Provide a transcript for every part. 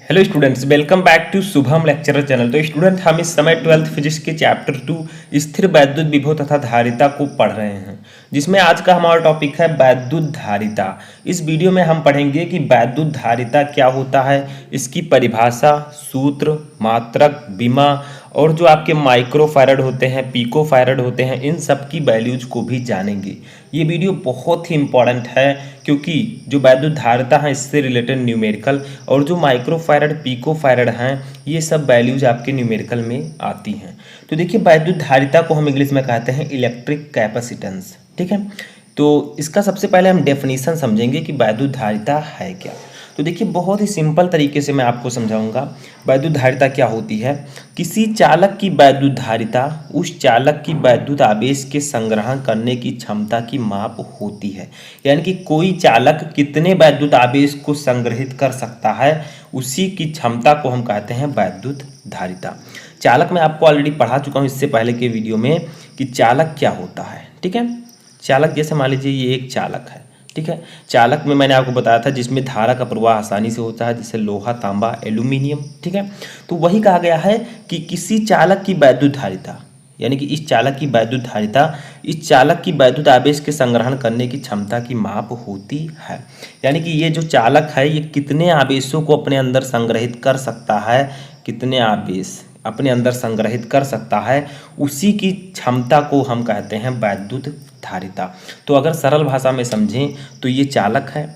Hello students, welcome back to Shubham lecturer channel. तो student, हम इस समय 12th फिजिक्स के चैप्टर 2 स्थिर वैद्युत विभव तथा धारिता को पढ़ रहे हैं, जिसमें आज का हमारा टॉपिक है वैद्युत धारिता। इस वीडियो में हम पढ़ेंगे कि वैद्युत धारिता क्या होता है, इसकी परिभाषा, सूत्र, मात्रक, विमा और जो आपके माइक्रोफैरड होते हैं, पिकोफैरड होते हैं, इन सब की वैल्यूज को भी जानेंगे। ये वीडियो बहुत ही इंपॉर्टेंट है क्योंकि जो वैद्युत धारिता है इससे रिलेटेड न्यूमेरिकल और जो माइक्रोफैरड, पिकोफैरड हैं, ये सब वैल्यूज आपके न्यूमेरिकल में आती हैं। तो देखिए, वैद्युत धारिता को हम इंग्लिश में कहते हैं इलेक्ट्रिक कैपेसिटेंस। ठीक है, तो इसका सबसे पहले हम डेफिनेशन समझेंगे कि वैद्युत धारिता है क्या। तो देखिए, बहुत ही सिंपल तरीके से मैं आपको समझाऊंगा वैद्युत धारिता क्या होती है। किसी चालक की वैद्युत धारिता उस चालक की वैद्युत आवेश के संग्रहण करने की क्षमता की माप होती है। यानी कि कोई चालक कितने वैद्युत आवेश को संग्रहित कर सकता है, उसी की क्षमता को हम कहते हैं वैद्युत धारिता। चालक मैं आपको ऑलरेडी पढ़ा चुका हूँ इससे पहले के वीडियो में कि चालक क्या होता है। ठीक है, चालक जैसे मान लीजिए ये एक चालक है। ठीक है, चालक में मैंने आपको बताया था जिसमें धारा का प्रवाह आसानी से होता है, जैसे लोहा, तांबा, एल्यूमिनियम। ठीक है, तो वही कहा गया है कि किसी चालक की वैद्युत धारिता, यानी कि इस चालक की वैद्युत धारिता इस चालक की वैद्युत आवेश के संग्रहण करने की क्षमता की माप होती है। यानी कि ये जो चालक है ये कितने आवेशों को अपने अंदर संग्रहित कर सकता है, कितने आवेश अपने अंदर संग्रहित कर सकता है, उसी की क्षमता को हम कहते हैं वैद्युत धारिता। तो अगर सरल भाषा में समझें तो ये चालक है,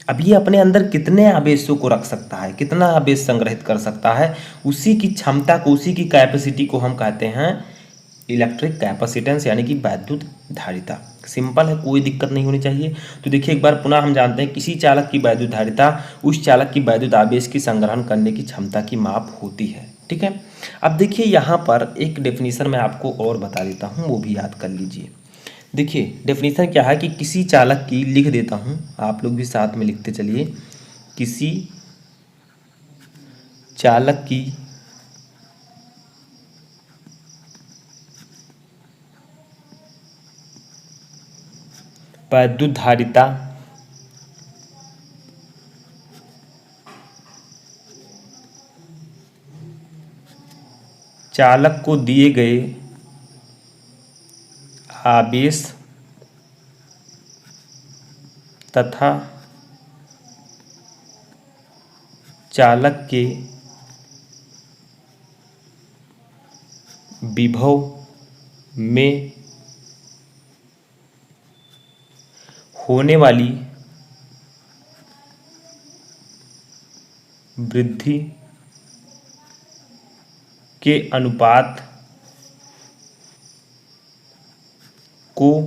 अब ये अपने अंदर कितने आवेशों को रख सकता है, कितना आवेश संग्रहित कर सकता है, उसी की क्षमता को, उसी की कैपेसिटी को हम कहते हैं इलेक्ट्रिक कैपेसिटेंस, यानी कि वैद्युत धारिता। सिंपल है, कोई दिक्कत नहीं होनी चाहिए। तो देखिए, एक बार पुनः हम जानते हैं किसी चालक की वैद्युत धारिता उस चालक की वैद्युत आवेश की संग्रहण करने की क्षमता की माप होती है। ठीक है, अब देखिए यहाँ पर एक डेफिनेशन मैं आपको और बता देता हूँ, वो भी याद कर लीजिए। देखिए, डेफिनेशन क्या है कि किसी चालक की, लिख देता हूँ, आप लोग भी साथ में लिखते चलिए। किसी चालक की वैद्युत धारिता चालक को दिए गए आवेश तथा चालक के विभव में होने वाली वृद्धि के अनुपात को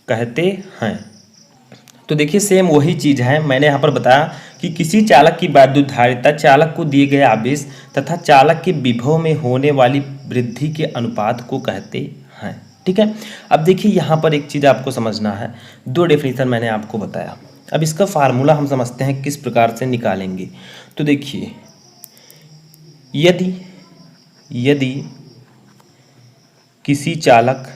कहते हैं। तो देखिए, सेम वही चीज़ है, मैंने यहाँ पर बताया कि किसी चालक की वैद्युत धारिता चालक को दिए गए आवेश तथा चालक के विभव में होने वाली वृद्धि के अनुपात को कहते हैं। ठीक है, अब देखिए यहाँ पर एक चीज़ आपको समझना है, दो डेफिनेशन मैंने आपको बताया, अब इसका फार्मूला हम समझते हैं किस प्रकार से निकालेंगे। तो देखिए, यदि किसी चालक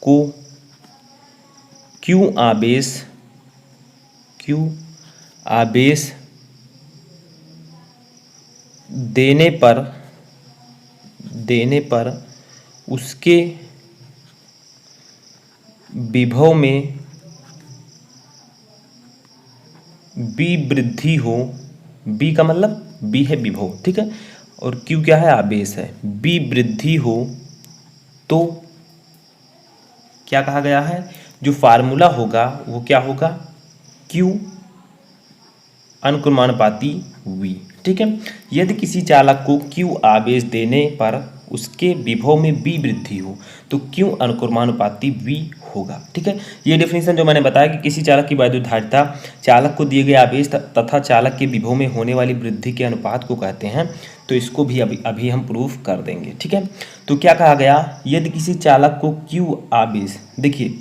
को Q आवेश देने पर उसके विभव में B वृद्धि हो, B का मतलब B है विभव, ठीक है, और Q क्या है, आवेश है, B वृद्धि हो तो क्या कहा गया है, जो फार्मूला होगा वो क्या होगा, Q अनुक्रमानुपाती V। ठीक है, यदि किसी चालक को Q आवेश देने पर उसके विभव में B वृद्धि हो तो Q अनुक्रमानुपाती V होगा। ठीक है, ये डेफिनेशन जो मैंने बताया कि किसी चालक की वैद्युत धारिता चालक को दिए गए आवेश तथा चालक के विभव में होने वाली वृद्धि के अनुपात को कहते हैं। तो इसको भी अभी हम प्रूफ कर देंगे। ठीक है, तो क्या कहा गया, यदि किसी चालक को Q आवेश, देखिए,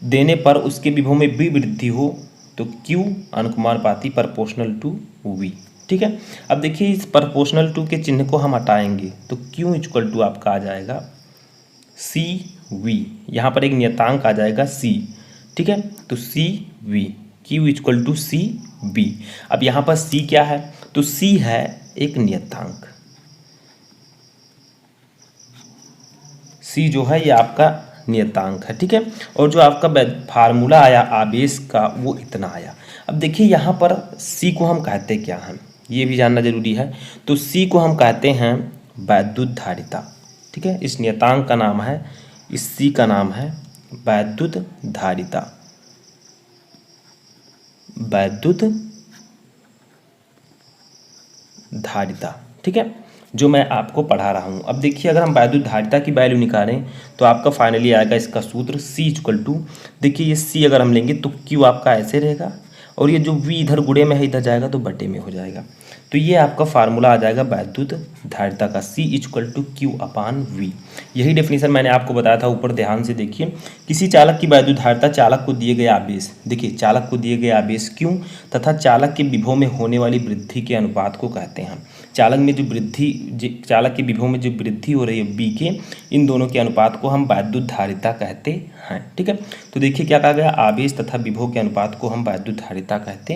देने पर उसके विभव में B वृद्धि हो तो Q अनुक्रमानुपाती प्रोपोर्शनल टू V। ठीक ठीक है। अब देखिए इस प्रोपोर्शनल टू के चिन्ह को हम हटाएंगे तो Q इक्वल टू आपका आ जाएगा सी वी, यहाँ पर एक नियतांक आ जाएगा C, ठीक है। तो C V, Q equal to C V. अब यहाँ पर C क्या है, तो C है एक नियतांक, C जो है ये आपका नियतांक है, ठीक है। और जो आपका फार्मूला आया आवेश का वो इतना आया। अब देखिए यहाँ पर C को हम कहते क्या हैं, ये भी जानना जरूरी है। तो C को हम कहते हैं वैद्युत धारिता, ठीक है। इस नियतांक का नाम है, इस C का नाम है वैद्युत धारिता, वैद्युत धारिता, ठीक है, जो मैं आपको पढ़ा रहा हूँ। अब देखिए अगर हम वैद्युत धारिता की वैल्यू निकालें तो आपका फाइनली आएगा इसका सूत्र C इक्वल टू, देखिए ये C अगर हम लेंगे तो Q आपका ऐसे रहेगा और ये जो V इधर गुणे में है इधर जाएगा तो बटे में हो जाएगा। तो ये आपका फार्मूला आ जाएगा वैद्युत धारिता का, C equal to Q upon V। यही डेफिनेशन मैंने आपको बताया था ऊपर, ध्यान से देखिए। किसी चालक की वैद्युत धारिता चालक को दिए गए आवेश, देखिए चालक को दिए गए आवेश Q तथा चालक के विभव में होने वाली वृद्धि के अनुपात को कहते हैं। चालक में जो वृद्धि, चालक के विभव में जो वृद्धि हो रही है B के, इन दोनों के अनुपात को हम वैद्युत धारिता कहते हैं, ठीक है। तो देखिए क्या कहा गया, आवेश तथा विभव के अनुपात को हम वैद्युत धारिता कहते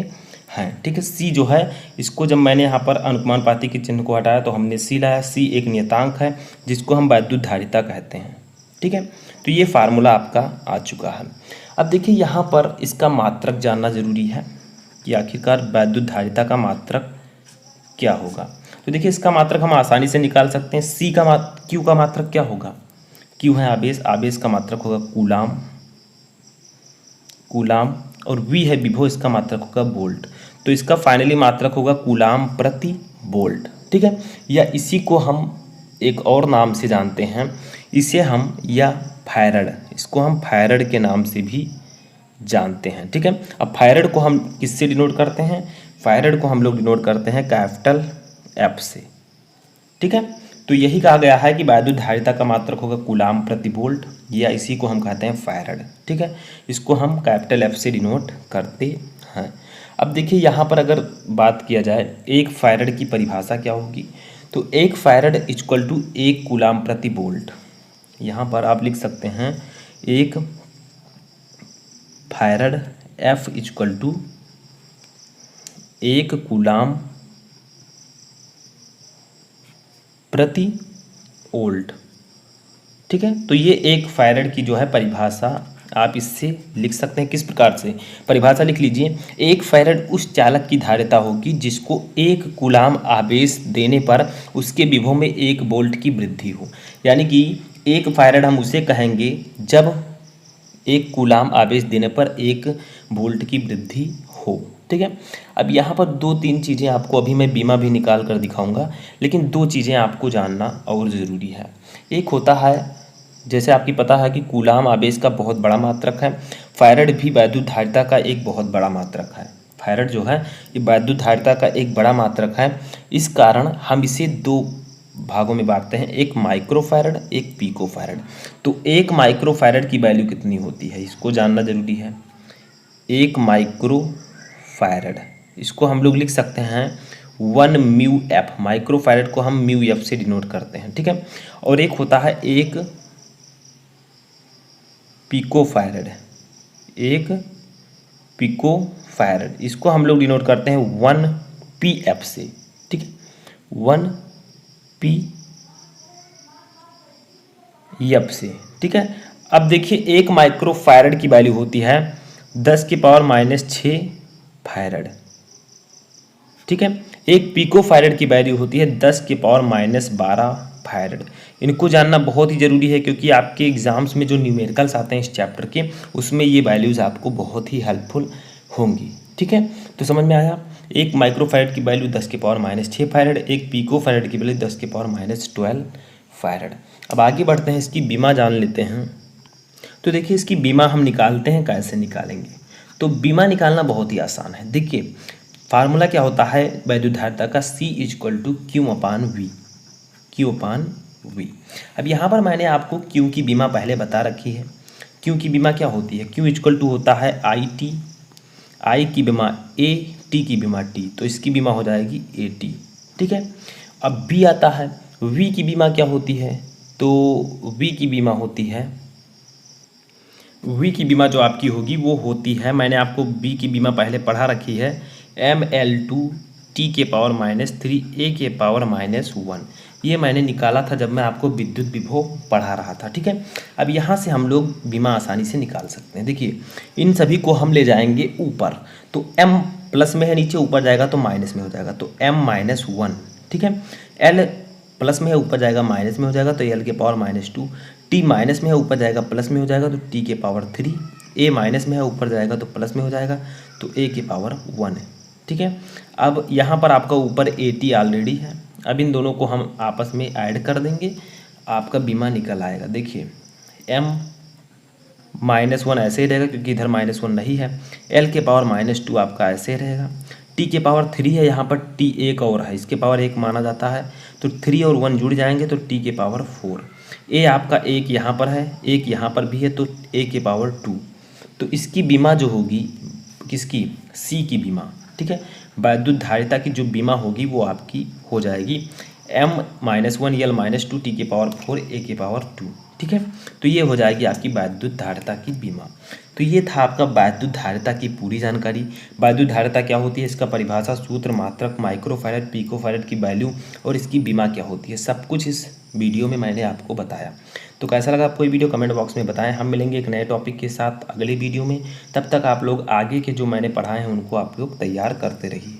हैं, ठीक है। C जो है इसको जब मैंने यहाँ पर अनुपाती के चिन्ह को हटाया तो हमने C लाया। C एक नियतांक है जिसको हम वैद्युत धारिता कहते हैं, ठीक है। तो ये फार्मूला आपका आ चुका है। अब देखिए यहाँ पर इसका मात्रक जानना जरूरी है कि आखिरकार वैद्युत धारिता का मात्रक क्या होगा। तो देखिए इसका मात्रक हम आसानी से निकाल सकते हैं। Q का मात्रक क्या होगा, Q है आवेश, आवेश का मात्रक होगा कूलाम, कूलाम, और V है विभव, इसका मात्रक होगा वोल्ट। तो इसका फाइनली मात्रक होगा कूलाम प्रति वोल्ट, ठीक है। या इसी को हम एक और नाम से जानते हैं, इसे हम या फैरड, इसको हम फैरड के नाम से भी जानते हैं, ठीक है। अब फैरड को हम किससे डिनोट करते हैं, फैरड को हम लोग डिनोट करते हैं कैपिटल F से, ठीक है। तो यही कहा गया है कि वैद्युत धारिता का मात्रक होगा कूलाम प्रति वोल्ट, या इसी को हम कहते हैं फैरड, ठीक है। इसको हम कैपिटल F से डिनोट करते हैं। अब देखिए यहाँ पर अगर बात किया जाए एक फैरड की परिभाषा क्या होगी, तो एक फैरड इक्वल टू एक कूलाम प्रति वोल्ट। यहाँ पर आप लिख सकते हैं एक फैरड F इक्वल टू एक कूलाम प्रति वोल्ट, ठीक है। तो ये एक फैरड की जो है परिभाषा आप इससे लिख सकते हैं। किस प्रकार से परिभाषा लिख लीजिए, एक फैरड उस चालक की धारिता होगी जिसको एक कूलाम आवेश देने पर उसके विभव में एक वोल्ट की वृद्धि हो। यानी कि एक फैरड हम उसे कहेंगे जब एक कूलाम आवेश देने पर एक वोल्ट की वृद्धि हो, ठीक है। अब यहाँ पर दो तीन चीज़ें आपको, अभी मैं बीमा भी निकाल कर दिखाऊंगा, लेकिन दो चीज़ें आपको जानना और ज़रूरी है। एक होता है, जैसे आपकी पता है कि कूलाम आवेश का बहुत बड़ा मात्रक है, फैरड भी वैद्युत धारिता का एक बहुत बड़ा मात्रक है। फैरड जो है ये वैद्युत धारिता का एक बड़ा मात्रक है, इस कारण हम इसे दो भागों में बांटते हैं, एक माइक्रो फैरड, एक पिको फैरड। तो एक माइक्रो फैरड की वैल्यू कितनी होती है इसको जानना जरूरी है। एक माइक्रो फैरड, इसको हम लोग लिख सकते हैं 1 म्यू एफ, माइक्रो फैरड को हम म्यू एफ से डिनोट करते हैं, ठीक है। और एक होता है एक पिको फैरड, एक पिको फैरड, इसको हम लोग डिनोट करते हैं 1 पी एफ से, ठीक है, 1 पी एफ से, ठीक है। अब देखिए एक माइक्रो फैरड की वैल्यू होती है 10⁻⁻6 फैरड, ठीक है। एक पिको फैरड की वैल्यू होती है 10⁻12 फैरड। इनको जानना बहुत ही ज़रूरी है क्योंकि आपके एग्जाम्स में जो न्यूमेरिकल्स आते हैं इस चैप्टर के, उसमें ये वैल्यूज़ आपको बहुत ही हेल्पफुल होंगी, ठीक है। तो समझ में आया, एक माइक्रो फैरड की वैल्यू 10⁻6 फैरड, एक पिको फैरड की वैल्यू 10⁻12 फैरड। अब आगे बढ़ते हैं, इसकी बीमा जान लेते हैं। तो देखिए इसकी बीमा हम निकालते हैं, कैसे निकालेंगे, तो बीमा निकालना बहुत ही आसान है। देखिए फार्मूला क्या होता है वैद्युत धारिता का, C equal to Q upon V, Q upon V। अब यहाँ पर मैंने आपको Q की बीमा पहले बता रखी है। Q की बीमा क्या होती है, Q इक्वल टू होता है IT, I की बीमा AT टी की बीमा टी, तो इसकी बीमा हो जाएगी ए टी। ठीक है, अब बी आता है, वी की बीमा क्या होती है, तो वी की बीमा होती है, वी की बीमा जो आपकी होगी वो होती है, मैंने आपको बी की बीमा पहले पढ़ा रखी है, ML2 टी के पावर -3 ए के पावर -1। ये मैंने निकाला था जब मैं आपको विद्युत विभव पढ़ा रहा था। ठीक है, अब यहाँ से हम लोग बीमा आसानी से निकाल सकते हैं। देखिए इन सभी को हम ले जाएंगे ऊपर, तो m प्लस में है नीचे, ऊपर जाएगा तो माइनस में हो जाएगा, तो m-1। ठीक है, l प्लस में है ऊपर जाएगा माइनस में हो जाएगा, तो l के पावर -2। टी माइनस में है ऊपर जाएगा प्लस में हो जाएगा, तो टी के पावर 3। ए माइनस में है ऊपर जाएगा तो प्लस में हो जाएगा, तो ए के पावर 1 है। ठीक है, अब यहाँ पर आपका ऊपर ए टी ऑलरेडी है, अब इन दोनों को हम आपस में ऐड कर देंगे, आपका बीमा निकल आएगा। देखिए m-1 ऐसे ही रहेगा क्योंकि इधर -1 नहीं है, l के पावर -2 आपका ऐसे ही रहेगा, t के पावर 3 है, यहाँ पर t एक और है, इसके पावर 1 माना जाता है, तो 3 और 1 जुड़ जाएंगे तो t के पावर 4। ए आपका एक यहाँ पर है, एक यहाँ पर भी है, तो ए के पावर 2। तो इसकी बीमा जो होगी, किसकी, सी की बीमा। ठीक है, वैद्युत धारिता की जो बीमा होगी वो आपकी हो जाएगी m-1 l-2 टी के पावर 4 ए के पावर 2। ठीक है, तो ये हो जाएगी आपकी वैद्युत धारिता की बीमा। तो ये था आपका वैद्युत धारिता की पूरी जानकारी। वैद्युत धारिता क्या होती है, इसका परिभाषा, सूत्र, मात्रक, माइक्रोफैरड, पिकोफैरड की वैल्यू और इसकी बीमा क्या होती है, सब कुछ इस वीडियो में मैंने आपको बताया। तो कैसा लगा आपको ये वीडियो कमेंट बॉक्स में बताएं। हम मिलेंगे एक नए टॉपिक के साथ अगले वीडियो में, तब तक आप लोग आगे के जो मैंने पढ़ाए हैं उनको आप लोग तैयार करते रहिए।